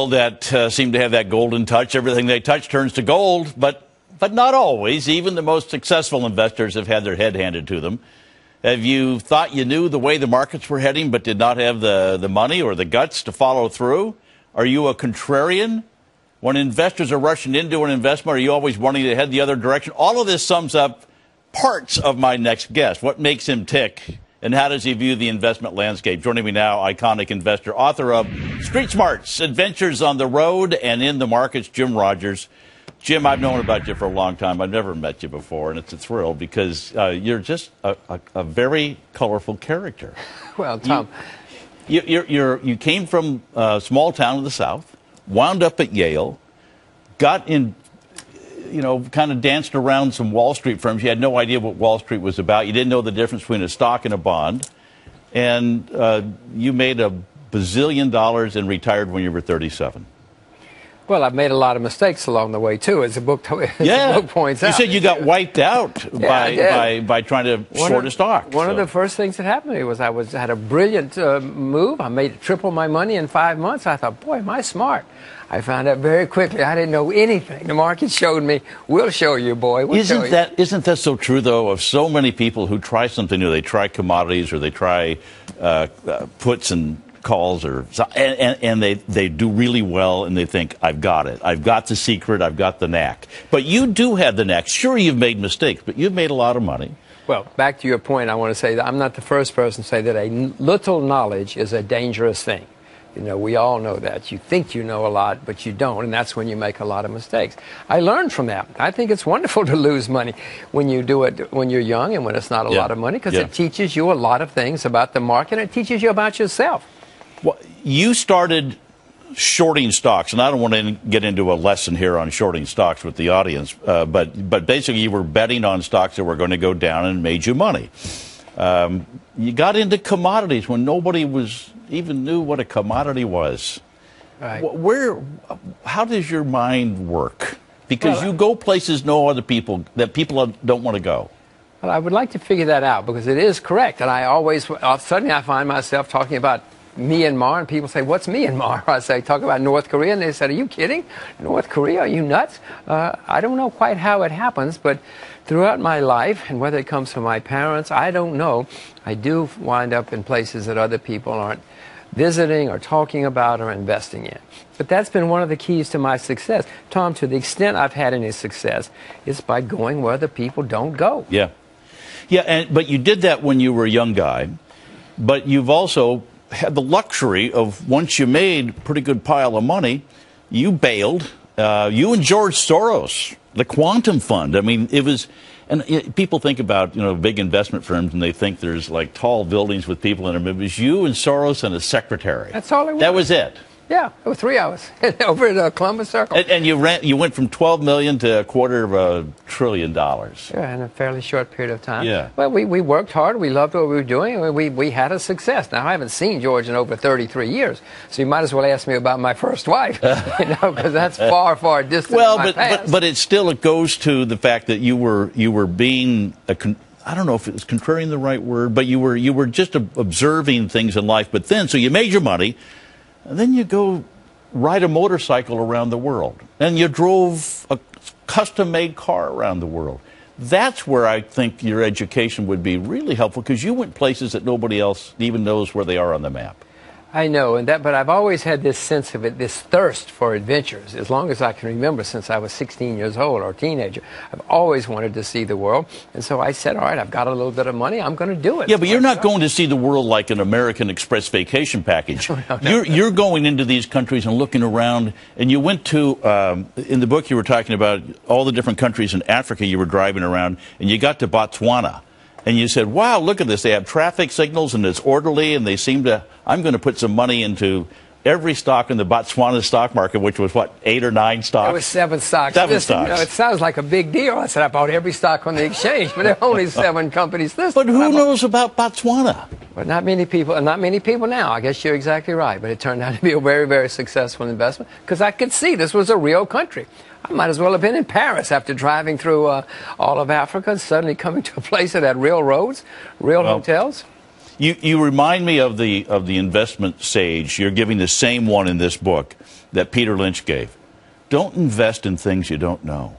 That seem to have that golden touch. Everything they touch turns to gold, but not always. Even the most successful investors have had their head handed to them. Have you thought you knew the way the markets were heading but did not have the money or the guts to follow through? Are you a contrarian? When investors are rushing into an investment, are you always wanting to head the other direction? All of this sums up parts of my next guest. What makes him tick? And how does he view the investment landscape? Joining me now, iconic investor, author of Street Smarts, Adventures on the Road and in the Markets, Jim Rogers. Jim, I've known about you for a long time. I've never met you before, and it's a thrill because you're just a very colorful character. Well, Tom. You came from a small town in the South, wound up at Yale, got in, kind of danced around some Wall Street firms. You had no idea what Wall Street was about. You didn't know the difference between a stock and a bond. And you made $1 bazillion and retired when you were 37. Well, I've made a lot of mistakes along the way, too, as the book points out. You said you got wiped out by trying to short a stock. One of the first things that happened to me was had a brilliant move. I made triple my money in 5 months. I thought, boy, am I smart. I found out very quickly I didn't know anything. The market showed me, we'll show you, boy. Isn't that so true, though, of so many people who try something new? They try commodities or they try puts and calls and they do really well and they think, I've got it. I've got the secret. I've got the knack. But you do have the knack. Sure, you've made mistakes, but you've made a lot of money. Well, back to your point, I want to say that I'm not the first person to say that a little knowledge is a dangerous thing. We all know that. You think you know a lot, but you don't, and that's when you make a lot of mistakes. I learned from that. I think it's wonderful to lose money when you do it when you're young and when it's not a lot of money, because it teaches you a lot of things about the market, and it teaches you about yourself. Well, you started shorting stocks, and I don't want to get into a lesson here on shorting stocks with the audience, but basically you were betting on stocks that were going to go down and made you money. You got into commodities when nobody even knew what a commodity was. Right. How does your mind work? Because you go places that people don't want to go. Well, I would like to figure that out because it is correct, and suddenly I find myself talking about Myanmar, and people say, what's Myanmar? I say, talk about North Korea, and they said, are you kidding? North Korea? Are you nuts? I don't know quite how it happens, but throughout my life, and whether it comes from my parents, I don't know, I do wind up in places that other people aren't visiting or talking about or investing in. But that's been one of the keys to my success. Tom, to the extent I've had any success, it's by going where the people don't go. Yeah. But you did that when you were a young guy, but you've also had the luxury of, once you made a pretty good pile of money, you bailed. You and George Soros, the Quantum Fund. I mean, it was, and people think about, big investment firms and they think there's like tall buildings with people in them. It was you and Soros and a secretary. That's all it was. That was it. Yeah, it was 3 hours over at Columbus Circle. And you went from $12 million to $250 billion. Yeah, in a fairly short period of time. Yeah. Well, we worked hard. We loved what we were doing. We had a success. Now, I haven't seen George in over 33 years, so you might as well ask me about my first wife, because that's far, far distant. Well, in my past. but it goes to the fact that you were being I don't know if it's contrarian the right word, but you were just observing things in life. But then, so you made your money. And then you go ride a motorcycle around the world. And you drove a custom-made car around the world. That's where I think your education would be really helpful, because you went places that nobody else even knows where they are on the map. I know, but I've always had this sense of it, this thirst for adventures. As long as I can remember, since I was 16 years old or a teenager, I've always wanted to see the world. And so I said, all right, I've got a little bit of money, I'm going to do it. Yeah, but you're not going to see the world like an American Express vacation package. You're going into these countries and looking around. And you went to, in the book you were talking about all the different countries in Africa you were driving around, and you got to Botswana. And you said, wow, look at this. They have traffic signals and it's orderly, and they seem to, I'm going to put some money into every stock in the Botswana stock market, which was, 8 or 9 stocks? It was 7 stocks. 7 stocks. It sounds like a big deal. I said, I bought every stock on the exchange, but there are only 7 companies listed. But who knows about Botswana? But not many people, and not many people now. I guess you're exactly right. But it turned out to be a very, very successful investment, because I could see this was a real country. I might as well have been in Paris after driving through all of Africa and suddenly coming to a place that had real roads, real hotels. You remind me of the investment sage. You're giving the same one in this book. that Peter Lynch gave. Don't invest in things you don't know.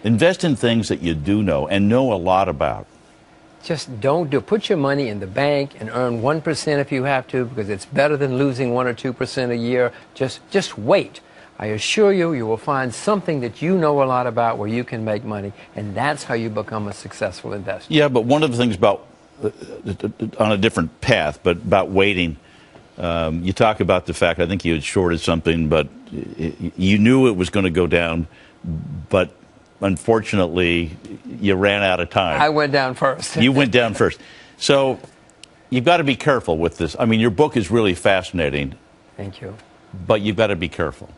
Invest in things that you do know and know a lot about. Just don't do. Put your money in the bank and earn 1% if you have to, because it's better than losing 1 or 2% a year. Just wait. I assure you, you will find something that you know a lot about where you can make money, and that's how you become a successful investor. Yeah, but one of the things about, on a different path, but about waiting, you talk about the fact, I think you had shorted something, but you knew it was going to go down, but unfortunately, you ran out of time. I went down first. You went down first. So you've got to be careful with this. I mean, your book is really fascinating. Thank you. But you've got to be careful.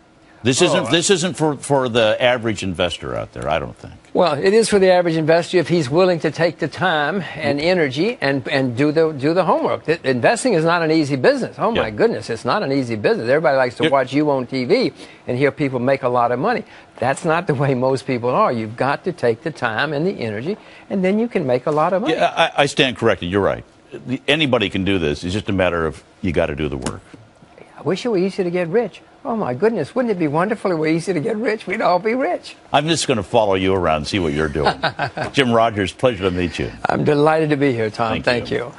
This isn't for the average investor out there, I don't think. Well, it is for the average investor if he's willing to take the time and energy and do the homework. Investing is not an easy business. Oh, my goodness, it's not an easy business. Everybody likes to watch you on TV and hear people make a lot of money. That's not the way most people are. You've got to take the time and the energy, and then you can make a lot of money. Yeah, I stand corrected. You're right. Anybody can do this. It's just a matter of you got to do the work. I wish it were easy to get rich. Oh, my goodness, wouldn't it be wonderful if it were easy to get rich? We'd all be rich. I'm just going to follow you around and see what you're doing. Jim Rogers, pleasure to meet you. I'm delighted to be here, Tom. Thank you.